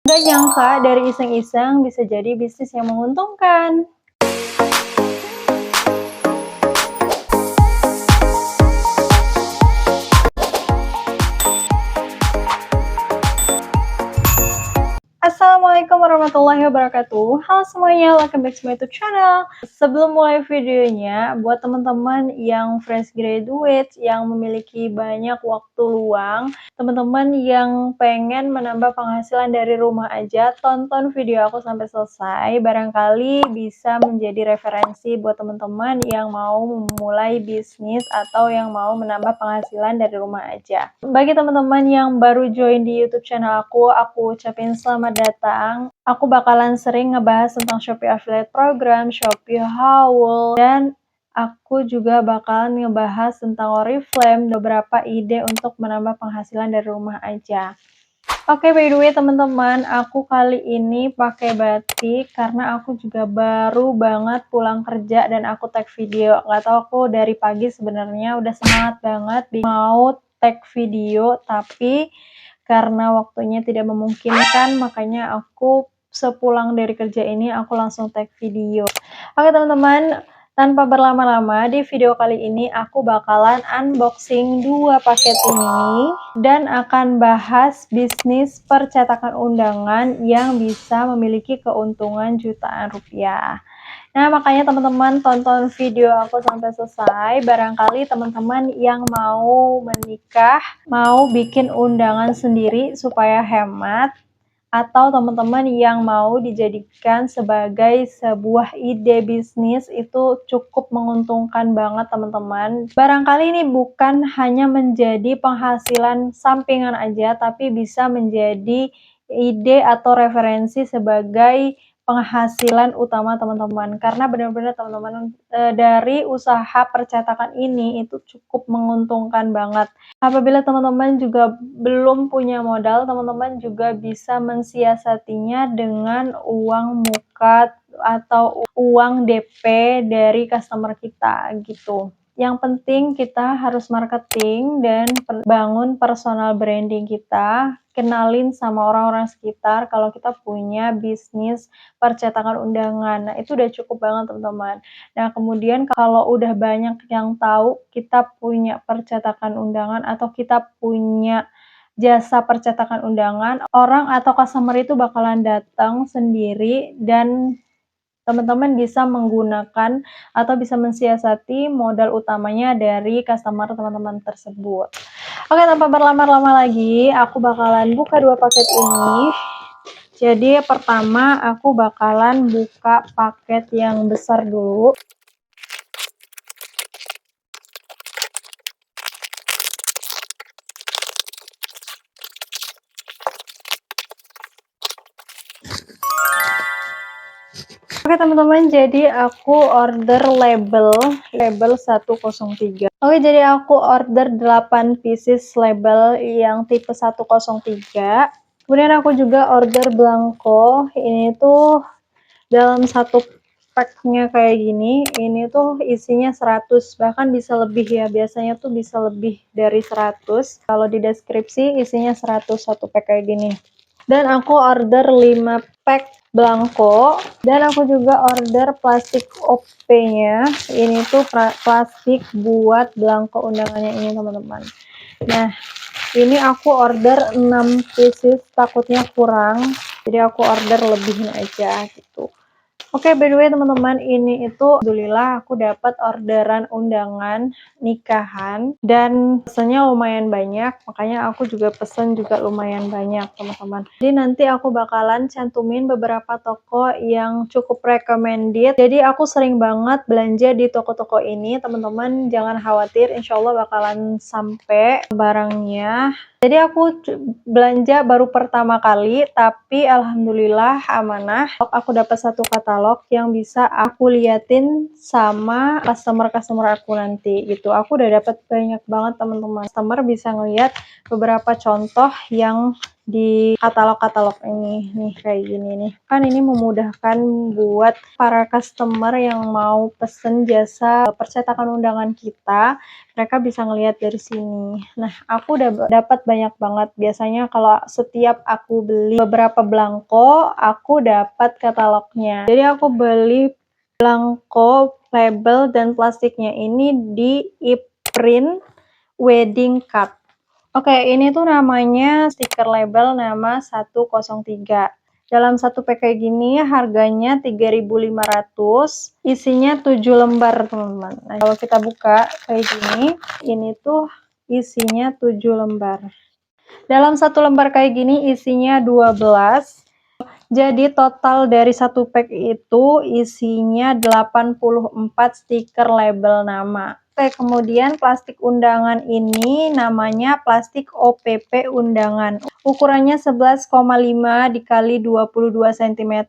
Nggak nyangka dari iseng-iseng bisa jadi bisnis yang menguntungkan. Assalamualaikum warahmatullahi wabarakatuh. Halo semuanya, welcome back to my YouTube channel. Sebelum mulai videonya, buat teman-teman yang fresh graduate, yang memiliki banyak waktu luang, teman-teman yang pengen menambah penghasilan dari rumah aja, tonton video aku sampai selesai. Barangkali bisa menjadi referensi buat teman-teman yang mau memulai bisnis atau yang mau menambah penghasilan dari rumah aja. Bagi teman-teman yang baru join di YouTube channel aku ucapin selamat datang. Aku bakalan sering ngebahas tentang Shopee Affiliate Program, Shopee Haul, dan aku juga bakalan ngebahas tentang Oriflame, beberapa ide untuk menambah penghasilan dari rumah aja. Oke, by the way teman-teman, aku kali ini pakai batik karena aku juga baru banget pulang kerja dan aku tag video. Gak tau, aku dari pagi sebenarnya udah semangat banget mau tag video, tapi karena waktunya tidak memungkinkan, makanya aku sepulang dari kerja ini aku langsung tag video. Oke teman-teman, tanpa berlama-lama, di video kali ini aku bakalan unboxing dua paket ini dan akan bahas bisnis percetakan undangan yang bisa memiliki keuntungan jutaan rupiah. Nah, makanya teman-teman tonton video aku sampai selesai. Barangkali teman-teman yang mau menikah, mau bikin undangan sendiri supaya hemat, atau teman-teman yang mau dijadikan sebagai sebuah ide bisnis, itu cukup menguntungkan banget teman-teman. Barangkali ini bukan hanya menjadi penghasilan sampingan aja, tapi bisa menjadi ide atau referensi sebagai penghasilan utama teman-teman, karena benar-benar teman-teman dari usaha percetakan ini itu cukup menguntungkan banget. Apabila teman-teman juga belum punya modal, teman-teman juga bisa mensiasatinya dengan uang muka atau uang DP dari customer kita gitu. Yang penting kita harus marketing dan bangun personal branding kita, kenalin sama orang-orang sekitar kalau kita punya bisnis percetakan undangan. Nah, itu udah cukup banget teman-teman. Nah, kemudian kalau udah banyak yang tahu kita punya percetakan undangan atau kita punya jasa percetakan undangan, orang atau customer itu bakalan datang sendiri dan teman-teman bisa menggunakan atau bisa mensiasati modal utamanya dari customer teman-teman tersebut. Oke, tanpa berlama-lama lagi, aku bakalan buka dua paket ini. Jadi pertama aku bakalan buka paket yang besar dulu. Oke teman-teman, jadi aku order label 103. Oke, jadi aku order 8 pieces label yang tipe 103. Kemudian aku juga order blanko. Ini tuh dalam satu packnya kayak gini, ini tuh isinya 100, bahkan bisa lebih ya, biasanya tuh bisa lebih dari 100. Kalau di deskripsi isinya 100 satu pack kayak gini. Dan aku order 5 pack blanko, dan aku juga order plastik OP-nya. Ini tuh plastik buat blanko undangannya ini teman-teman. Nah, ini aku order 6 pieces, takutnya kurang, jadi aku order lebihin aja gitu. Oke, by the way teman-teman, ini itu alhamdulillah aku dapat orderan undangan nikahan dan pesannya lumayan banyak, makanya aku juga pesen juga lumayan banyak teman-teman. Jadi nanti aku bakalan cantumin beberapa toko yang cukup recommended. Jadi aku sering banget belanja di toko-toko ini, teman-teman jangan khawatir, insya Allah bakalan sampai barangnya. Jadi aku belanja baru pertama kali, tapi alhamdulillah amanah. Aku dapat satu katalog yang bisa aku liatin sama customer aku nanti gitu. Aku udah dapat banyak banget teman-teman. Customer bisa ngeliat beberapa contoh yang di katalog-katalog ini nih kayak gini nih. Kan ini memudahkan buat para customer yang mau pesen jasa percetakan undangan kita, mereka bisa ngelihat dari sini. Nah, aku udah dapat banyak banget. Biasanya kalau setiap aku beli beberapa belangko, aku dapat katalognya. Jadi aku beli belangko, label, dan plastiknya ini di ePrint Wedding Card. Oke, ini tuh namanya stiker label nama 103. Dalam satu pack kayak gini harganya 3.500, isinya 7 lembar, teman-teman. Nah, kalau kita buka kayak gini, ini tuh isinya 7 lembar. Dalam satu lembar kayak gini isinya 12. Jadi total dari satu pack itu isinya 84 stiker label nama. Oke, kemudian plastik undangan ini namanya plastik OPP undangan. Ukurannya 11,5 dikali 22 cm.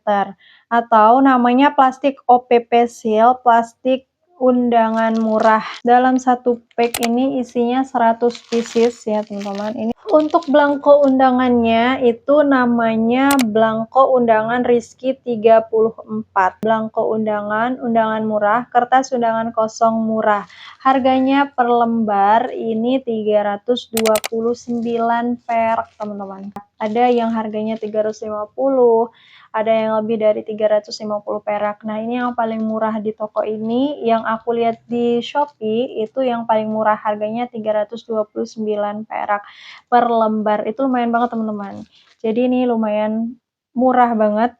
Atau namanya plastik OPP seal, plastik undangan murah. Dalam satu pack ini isinya 100 pieces ya teman-teman. Ini untuk belangko undangannya itu namanya belangko undangan Rizky 34. Belangko undangan murah, kertas undangan kosong murah. Harganya per lembar ini 329 perak, teman-teman. Ada yang harganya 350, ada yang lebih dari 350 perak. Nah, ini yang paling murah di toko ini, yang aku lihat di Shopee itu yang paling murah, harganya 329 perak per lembar. Itu lumayan banget, teman-teman. Jadi ini lumayan murah banget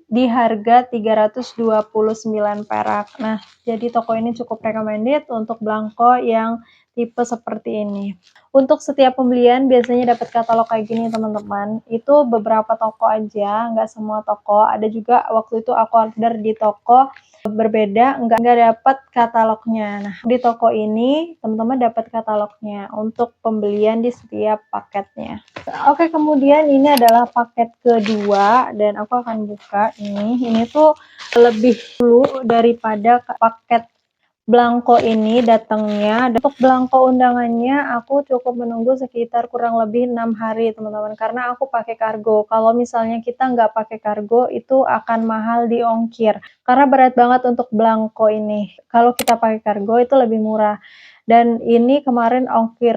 di harga 329 perak. Nah, jadi toko ini cukup recommended untuk belangko yang tipe seperti ini. Untuk setiap pembelian biasanya dapat katalog kayak gini, teman-teman. Itu beberapa toko aja, nggak semua toko. Ada juga waktu itu aku order di toko berbeda, nggak dapat katalognya. Nah, di toko ini teman-teman dapat katalognya untuk pembelian di setiap paketnya. Oke, kemudian ini adalah paket kedua dan aku akan buka ini. Ini tuh lebih dulu daripada paket belangko ini datangnya. Untuk belangko undangannya aku cukup menunggu sekitar kurang lebih 6 hari, teman-teman, karena aku pakai kargo. Kalau misalnya kita nggak pakai kargo itu akan mahal di ongkir, karena berat banget untuk belangko ini. Kalau kita pakai kargo itu lebih murah. Dan ini kemarin ongkir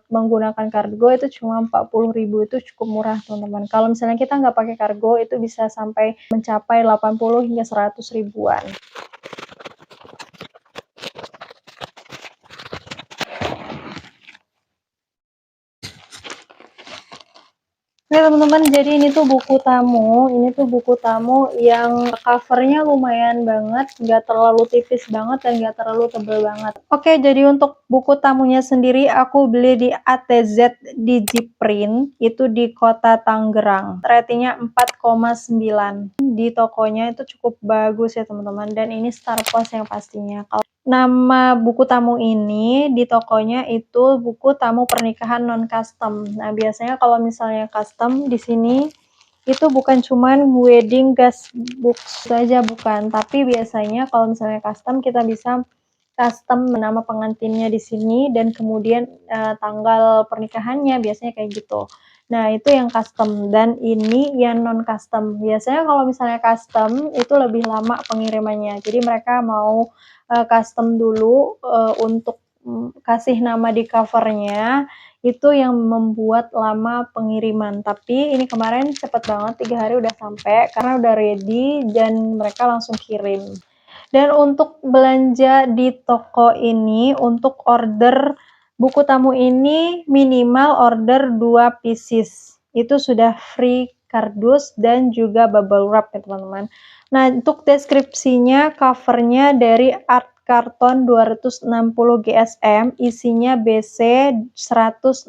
menggunakan kargo itu cuma 40.000, itu cukup murah, teman-teman. Kalau misalnya kita nggak pakai kargo itu bisa sampai mencapai 80 hingga 100 ribuan. Oke, teman-teman, jadi ini tuh buku tamu yang covernya lumayan banget, nggak terlalu tipis banget dan nggak terlalu tebel banget. Oke, jadi untuk buku tamunya sendiri aku beli di ATZ Digiprint, itu di kota Tangerang. Ratingnya 4,9. Di tokonya itu cukup bagus ya teman-teman, dan ini Star Plus yang pastinya. Nama buku tamu ini di tokonya itu buku tamu pernikahan non custom. Nah, biasanya kalau misalnya custom di sini itu bukan cuman wedding guestbook saja, bukan, tapi biasanya kalau misalnya custom kita bisa custom nama pengantinnya di sini dan kemudian tanggal pernikahannya, biasanya kayak gitu. Nah, itu yang custom, dan ini yang non custom. Biasanya kalau misalnya custom itu lebih lama pengirimannya. Jadi mereka mau custom dulu untuk kasih nama di covernya, itu yang membuat lama pengiriman. Tapi ini kemarin cepet banget, 3 hari udah sampai karena udah ready dan mereka langsung kirim. Dan untuk belanja di toko ini, untuk order buku tamu ini minimal order 2 pieces. Itu sudah free kardus dan juga bubble wrap ya teman-teman. Nah, untuk deskripsinya, covernya dari Art Karton 260 GSM, isinya BC 160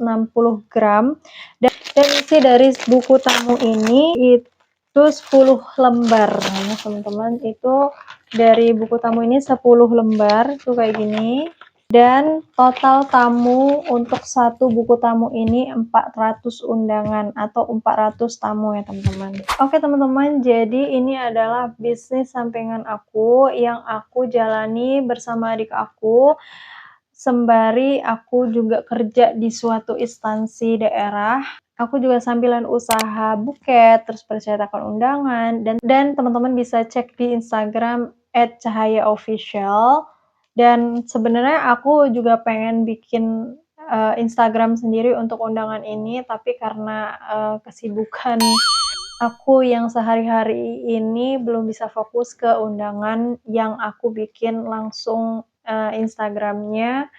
gram, dan isi dari buku tamu ini itu 10 lembar. Nah, teman-teman, itu dari buku tamu ini 10 lembar, tuh kayak gini. Dan total tamu untuk satu buku tamu ini 400 undangan atau 400 tamu ya teman-teman. Oke teman-teman, jadi ini adalah bisnis sampingan aku yang aku jalani bersama adik aku. sembari aku juga kerja di suatu instansi daerah. Aku juga sambilan usaha buket, terus percetakan undangan, dan teman-teman bisa cek di Instagram @cahayaofficial. Dan sebenarnya aku juga pengen bikin Instagram sendiri untuk undangan ini, tapi karena kesibukan aku yang sehari-hari ini belum bisa fokus ke undangan yang aku bikin langsung Instagram-nya,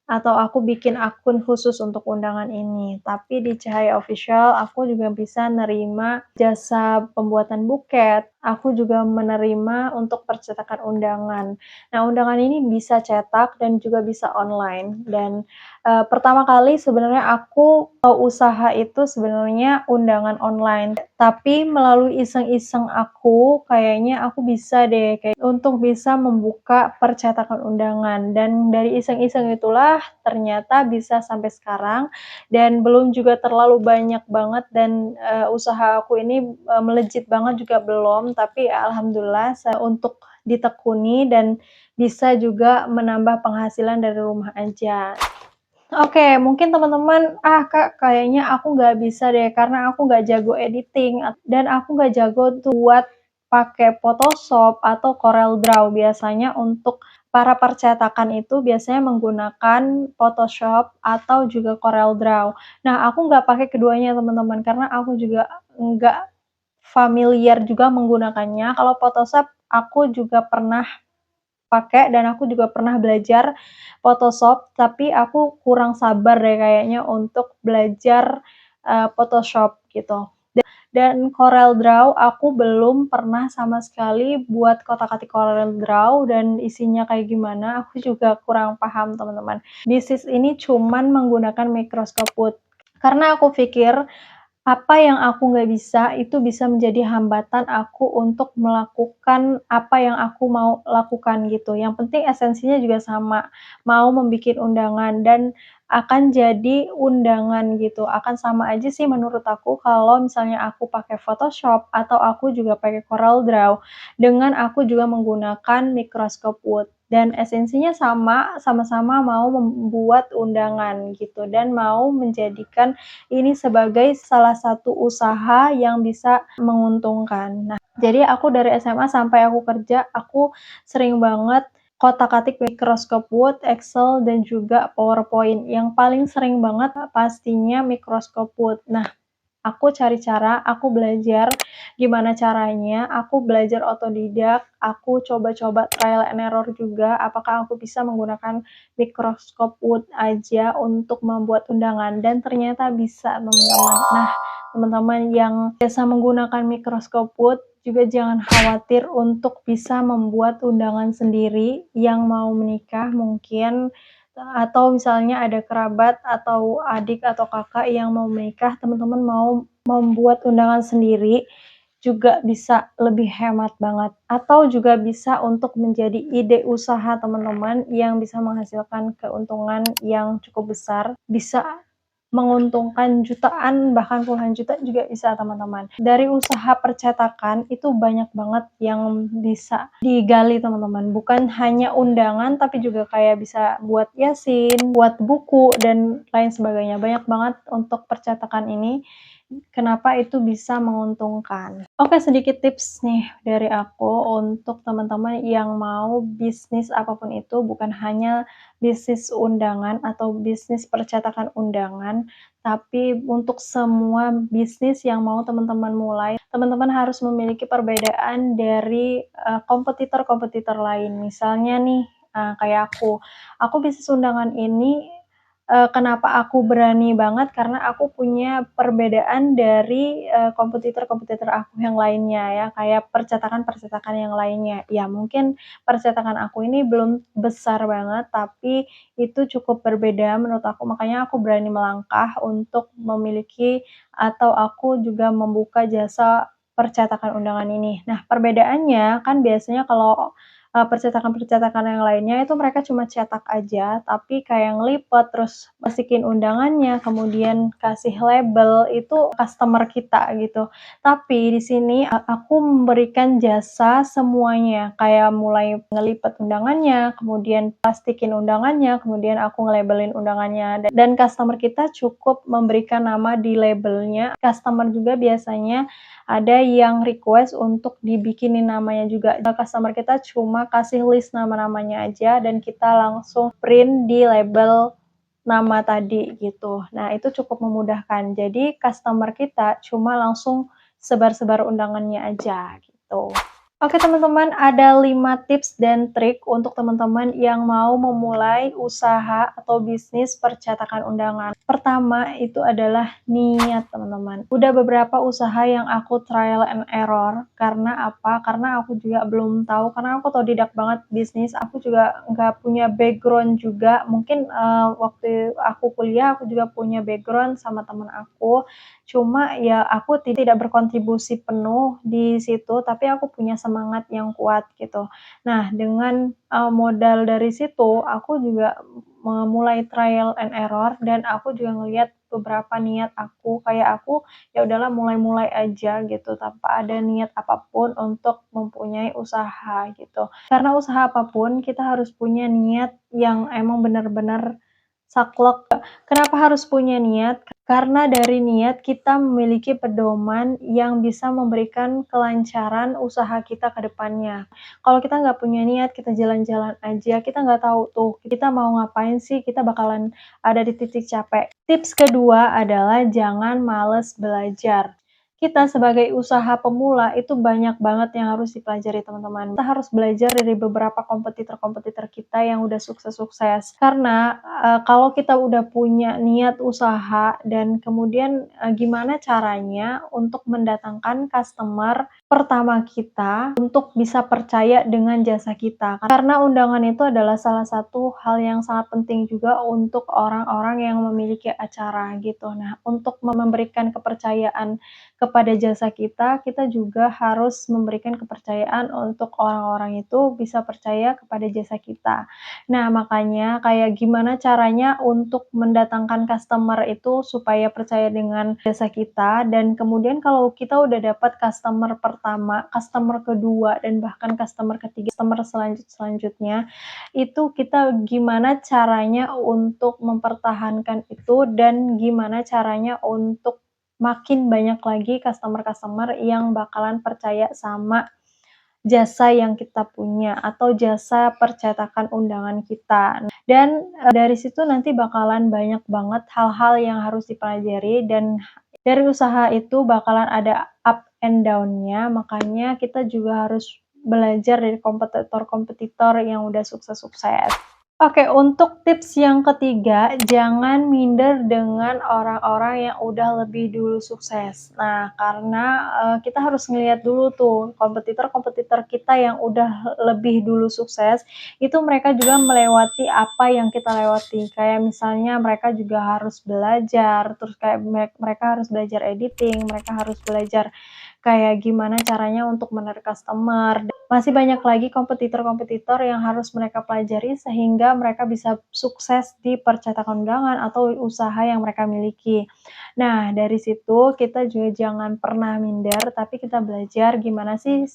atau aku bikin akun khusus untuk undangan ini. Tapi di Cahaya Official aku juga bisa nerima jasa pembuatan buket, aku juga menerima untuk percetakan undangan. Nah, undangan ini bisa cetak dan juga bisa online. Dan pertama kali sebenarnya aku usaha itu sebenarnya undangan online, tapi melalui iseng-iseng aku, kayaknya aku bisa deh kayak untuk bisa membuka percetakan undangan, dan dari iseng-iseng itulah ternyata bisa sampai sekarang, dan belum juga terlalu banyak banget, dan usaha aku ini melejit banget juga belum, tapi alhamdulillah untuk ditekuni dan bisa juga menambah penghasilan dari rumah aja. Oke, mungkin teman-teman, Kak, kayaknya aku nggak bisa deh, karena aku nggak jago editing, dan aku nggak jago tuh buat pakai Photoshop atau Corel Draw. Biasanya untuk para percetakan itu biasanya menggunakan Photoshop atau juga Corel Draw. Nah, aku nggak pakai keduanya teman-teman, karena aku juga nggak familiar juga menggunakannya. Kalau Photoshop, aku juga pernah pakai dan aku juga pernah belajar Photoshop, tapi aku kurang sabar deh kayaknya untuk belajar Photoshop gitu. Dan Corel Draw aku belum pernah sama sekali buat kotak-katik Corel Draw, dan isinya kayak gimana aku juga kurang paham teman-teman. Bisnis ini cuman menggunakan Microscope Wood, karena aku pikir apa yang aku nggak bisa, itu bisa menjadi hambatan aku untuk melakukan apa yang aku mau lakukan gitu. Yang penting esensinya juga sama, mau membikin undangan dan akan jadi undangan gitu. Akan sama aja sih menurut aku kalau misalnya aku pakai Photoshop atau aku juga pakai Corel Draw, dengan aku juga menggunakan Microscope Wood. Dan esensinya sama, sama-sama mau membuat undangan gitu dan mau menjadikan ini sebagai salah satu usaha yang bisa menguntungkan. Nah, jadi aku dari SMA sampai aku kerja, aku sering banget kotak-katik Microscope Word, Excel, dan juga PowerPoint. Yang paling sering banget pastinya Microscope Word. Nah, aku cari cara, aku belajar gimana caranya, aku belajar otodidak, aku coba-coba trial and error juga, apakah aku bisa menggunakan Microscope Wood aja untuk membuat undangan, dan ternyata bisa teman-teman. Nah, teman-teman yang biasa menggunakan Microscope Wood juga jangan khawatir untuk bisa membuat undangan sendiri yang mau menikah mungkin, atau misalnya ada kerabat atau adik atau kakak yang mau menikah, teman-teman mau membuat undangan sendiri juga bisa lebih hemat banget, atau juga bisa untuk menjadi ide usaha teman-teman yang bisa menghasilkan keuntungan yang cukup besar, bisa menguntungkan jutaan, bahkan puluhan juta juga bisa teman-teman. Dari usaha percetakan itu banyak banget yang bisa digali teman-teman, bukan hanya undangan tapi juga kayak bisa buat yasin, buat buku, dan lain sebagainya. Banyak banget untuk percetakan ini, kenapa itu bisa menguntungkan. Oke, sedikit tips nih dari aku untuk teman-teman yang mau bisnis apapun itu, bukan hanya bisnis undangan atau bisnis percetakan undangan, tapi untuk semua bisnis yang mau teman-teman mulai, teman-teman harus memiliki perbedaan dari kompetitor-kompetitor lain. Misalnya nih, kayak aku bisnis undangan ini, kenapa aku berani banget, karena aku punya perbedaan dari kompetitor-kompetitor aku yang lainnya ya, kayak percetakan-percetakan yang lainnya. Ya mungkin percetakan aku ini belum besar banget, tapi itu cukup berbeda menurut aku, makanya aku berani melangkah untuk memiliki atau aku juga membuka jasa percetakan undangan ini. Nah, perbedaannya kan biasanya kalau percetakan-percetakan yang lainnya itu mereka cuma cetak aja, tapi kayak ngelipet, terus masukin undangannya, kemudian kasih label, itu customer kita gitu. Tapi di sini aku memberikan jasa semuanya, kayak mulai ngelipet undangannya, kemudian plastikin undangannya, kemudian aku nge-labelin undangannya, dan customer kita cukup memberikan nama di labelnya. Customer juga biasanya ada yang request untuk dibikinin namanya juga. Customer kita cuma kasih list nama-namanya aja dan kita langsung print di label nama tadi gitu. Nah, itu cukup memudahkan. Jadi customer kita cuma langsung sebar-sebar undangannya aja gitu. Oke teman-teman, ada 5 tips dan trik untuk teman-teman yang mau memulai usaha atau bisnis percetakan undangan. Pertama itu adalah niat teman-teman. Udah beberapa usaha yang aku trial and error. Karena apa? Karena aku juga belum tahu, karena aku otodidak banget bisnis. Aku juga nggak punya background juga. Mungkin waktu aku kuliah aku juga punya background sama teman aku. Cuma ya aku tidak berkontribusi penuh di situ, tapi aku punya semangat yang kuat gitu. Nah, dengan modal dari situ, aku juga memulai trial and error dan aku juga ngelihat beberapa niat aku, kayak aku ya udahlah mulai-mulai aja gitu tanpa ada niat apapun untuk mempunyai usaha gitu. Karena usaha apapun kita harus punya niat yang emang benar-benar saklek. Kenapa harus punya niat? Karena dari niat kita memiliki pedoman yang bisa memberikan kelancaran usaha kita ke depannya. Kalau kita nggak punya niat, kita jalan-jalan aja, kita nggak tahu tuh kita mau ngapain sih, kita bakalan ada di titik capek. Tips kedua adalah jangan males belajar. Kita sebagai usaha pemula itu banyak banget yang harus dipelajari teman-teman. Kita harus belajar dari beberapa kompetitor-kompetitor kita yang udah sukses-sukses. Karena kalau kita udah punya niat usaha dan kemudian gimana caranya untuk mendatangkan customer pertama kita untuk bisa percaya dengan jasa kita. Karena undangan itu adalah salah satu hal yang sangat penting juga untuk orang-orang yang memiliki acara gitu. Nah, untuk memberikan kepercayaan kepada jasa kita, kita juga harus memberikan kepercayaan untuk orang-orang itu bisa percaya kepada jasa kita. Nah, makanya kayak gimana caranya untuk mendatangkan customer itu supaya percaya dengan jasa kita, dan kemudian kalau kita udah dapat customer pertama, customer kedua, dan bahkan customer ketiga, customer selanjutnya, itu kita gimana caranya untuk mempertahankan itu dan gimana caranya untuk makin banyak lagi customer-customer yang bakalan percaya sama jasa yang kita punya atau jasa percetakan undangan kita. Dan dari situ nanti bakalan banyak banget hal-hal yang harus dipelajari dan dari usaha itu bakalan ada up and down-nya, makanya kita juga harus belajar dari kompetitor-kompetitor yang udah sukses-sukses. Oke, untuk tips yang ketiga, jangan minder dengan orang-orang yang udah lebih dulu sukses. Nah, karena kita harus ngelihat dulu tuh kompetitor-kompetitor kita yang udah lebih dulu sukses, itu mereka juga melewati apa yang kita lewati. Kayak misalnya mereka juga harus belajar, terus kayak mereka harus belajar editing, mereka harus belajar kayak gimana caranya untuk menarik customer. Masih banyak lagi kompetitor-kompetitor yang harus mereka pelajari sehingga mereka bisa sukses di percetakan undangan atau usaha yang mereka miliki. Nah, dari situ kita juga jangan pernah minder, tapi kita belajar gimana sih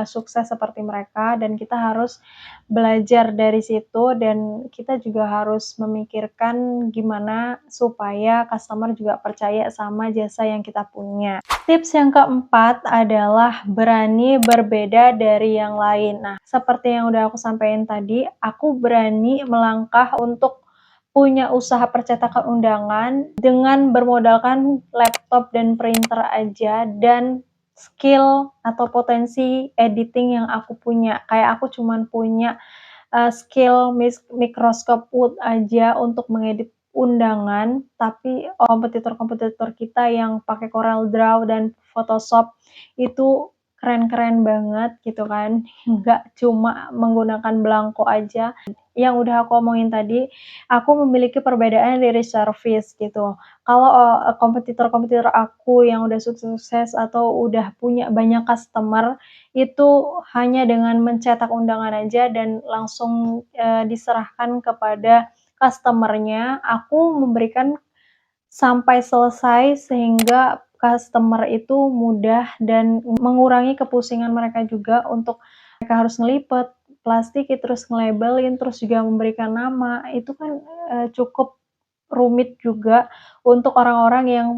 sukses seperti mereka, dan kita harus belajar dari situ, dan kita juga harus memikirkan gimana supaya customer juga percaya sama jasa yang kita punya. Tips yang keempat adalah berani berbeda dari yang lain. Nah, seperti yang udah aku sampaikan tadi, aku berani melangkah untuk punya usaha percetakan undangan dengan bermodalkan laptop dan printer aja dan skill atau potensi editing yang aku punya. Kayak aku cuman punya skill Microsoft Word aja untuk mengedit undangan, tapi kompetitor-kompetitor kita yang pakai Corel Draw dan Photoshop itu keren-keren banget gitu kan, nggak cuma menggunakan belangko aja. Yang udah aku omongin tadi, aku memiliki perbedaan dari service gitu. Kalau, kompetitor-kompetitor aku yang udah sukses atau udah punya banyak customer, itu hanya dengan mencetak undangan aja dan langsung, diserahkan kepada customer-nya. Aku memberikan sampai selesai sehingga customer itu mudah dan mengurangi kepusingan mereka juga untuk mereka harus ngelipet, plastik, terus nge-labelin, terus juga memberikan nama, itu kan, cukup rumit juga untuk orang-orang yang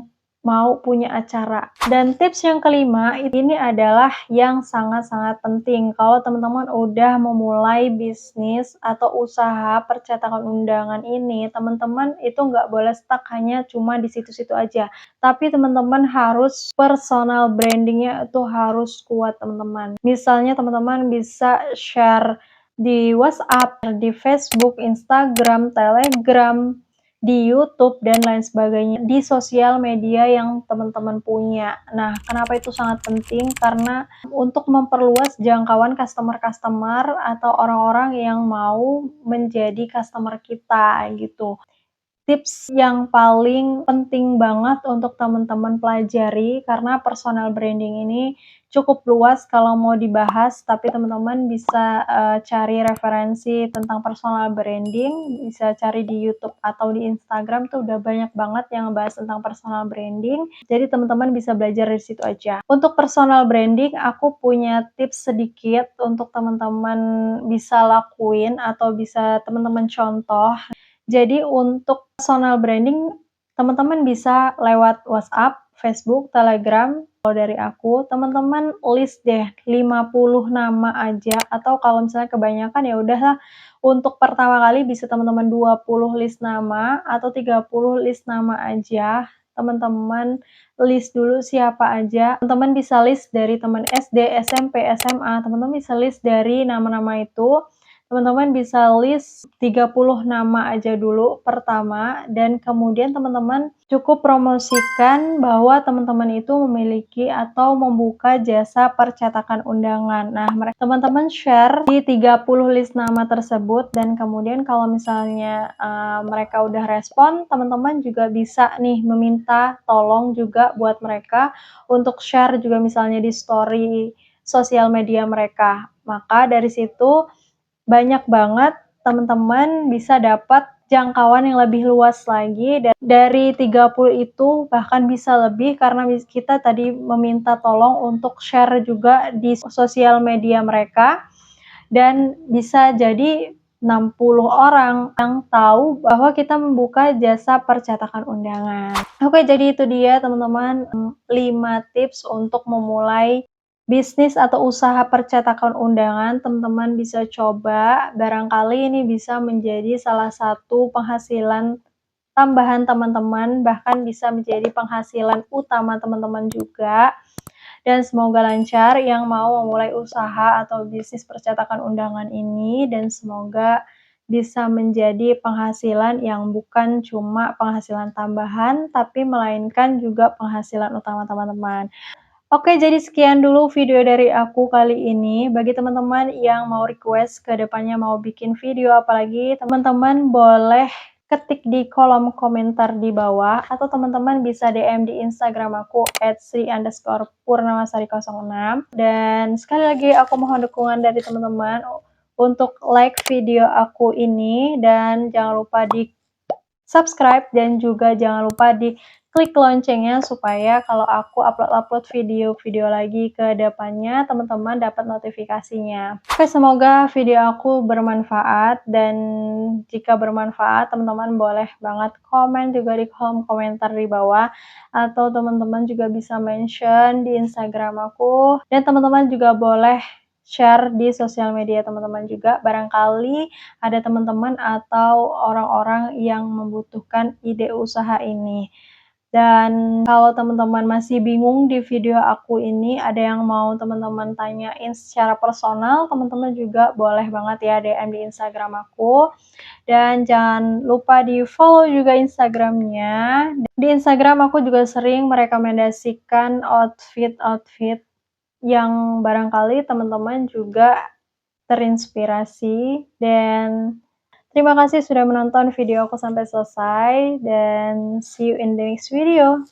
mau punya acara. Dan tips yang kelima, ini adalah yang sangat-sangat penting. Kalau teman-teman udah memulai bisnis atau usaha percetakan undangan ini, teman-teman itu nggak boleh stuck hanya cuma di situ-situ aja. Tapi teman-teman harus personal brandingnya itu harus kuat teman-teman. Misalnya teman-teman bisa share di WhatsApp, di Facebook, Instagram, Telegram, di YouTube dan lain sebagainya, di sosial media yang teman-teman punya. Nah, kenapa itu sangat penting? Karena untuk memperluas jangkauan customer-customer atau orang-orang yang mau menjadi customer kita gitu. Tips yang paling penting banget untuk teman-teman pelajari karena personal branding ini cukup luas kalau mau dibahas, tapi teman-teman bisa, cari referensi tentang personal branding, bisa cari di YouTube atau di Instagram tuh udah banyak banget yang ngebahas tentang personal branding, jadi teman-teman bisa belajar dari situ aja. Untuk personal branding, aku punya tips sedikit untuk teman-teman bisa lakuin atau bisa teman-teman contoh. Jadi untuk personal branding, teman-teman bisa lewat WhatsApp, Facebook, Telegram. Kalau dari aku, teman-teman list deh 50 nama aja atau kalau misalnya kebanyakan ya udahlah untuk pertama kali bisa teman-teman 20 list nama atau 30 list nama aja. Teman-teman list dulu siapa aja. Teman-teman bisa list dari teman SD, SMP, SMA. Teman-teman bisa list dari nama-nama itu. Teman-teman bisa list 30 nama aja dulu pertama dan kemudian teman-teman cukup promosikan bahwa teman-teman itu memiliki atau membuka jasa percetakan undangan. Nah, teman-teman share di 30 list nama tersebut dan kemudian kalau misalnya mereka udah respon, teman-teman juga bisa nih meminta tolong juga buat mereka untuk share juga misalnya di story sosial media mereka. Maka dari situ banyak banget teman-teman bisa dapat jangkauan yang lebih luas lagi dan dari 30 itu bahkan bisa lebih karena kita tadi meminta tolong untuk share juga di sosial media mereka dan bisa jadi 60 orang yang tahu bahwa kita membuka jasa percetakan undangan. Oke, jadi itu dia teman-teman 5 tips untuk memulai bisnis atau usaha percetakan undangan. Teman-teman bisa coba, barangkali ini bisa menjadi salah satu penghasilan tambahan teman-teman, bahkan bisa menjadi penghasilan utama teman-teman juga. Dan semoga lancar yang mau memulai usaha atau bisnis percetakan undangan ini dan semoga bisa menjadi penghasilan yang bukan cuma penghasilan tambahan, tapi melainkan juga penghasilan utama teman-teman. Oke, jadi sekian dulu video dari aku kali ini. Bagi teman-teman yang mau request ke depannya mau bikin video apalagi, teman-teman boleh ketik di kolom komentar di bawah atau teman-teman bisa DM di Instagram aku @sri_purnamasari06 dan sekali lagi aku mohon dukungan dari teman-teman untuk like video aku ini dan jangan lupa di subscribe dan juga jangan lupa di klik loncengnya supaya kalau aku upload video-video lagi ke depannya teman-teman dapat notifikasinya. Oke, semoga video aku bermanfaat dan jika bermanfaat teman-teman boleh banget komen juga di kolom komentar di bawah atau teman-teman juga bisa mention di Instagram aku dan teman-teman juga boleh share di sosial media teman-teman juga, barangkali ada teman-teman atau orang-orang yang membutuhkan ide usaha ini. Dan kalau teman-teman masih bingung di video aku ini, ada yang mau teman-teman tanyain secara personal, teman-teman juga boleh banget ya DM di Instagram aku. Dan jangan lupa di follow juga Instagramnya. Di Instagram aku juga sering merekomendasikan outfit-outfit yang barangkali teman-teman juga terinspirasi. Dan terima kasih sudah menonton video aku sampai selesai, dan see you in the next video.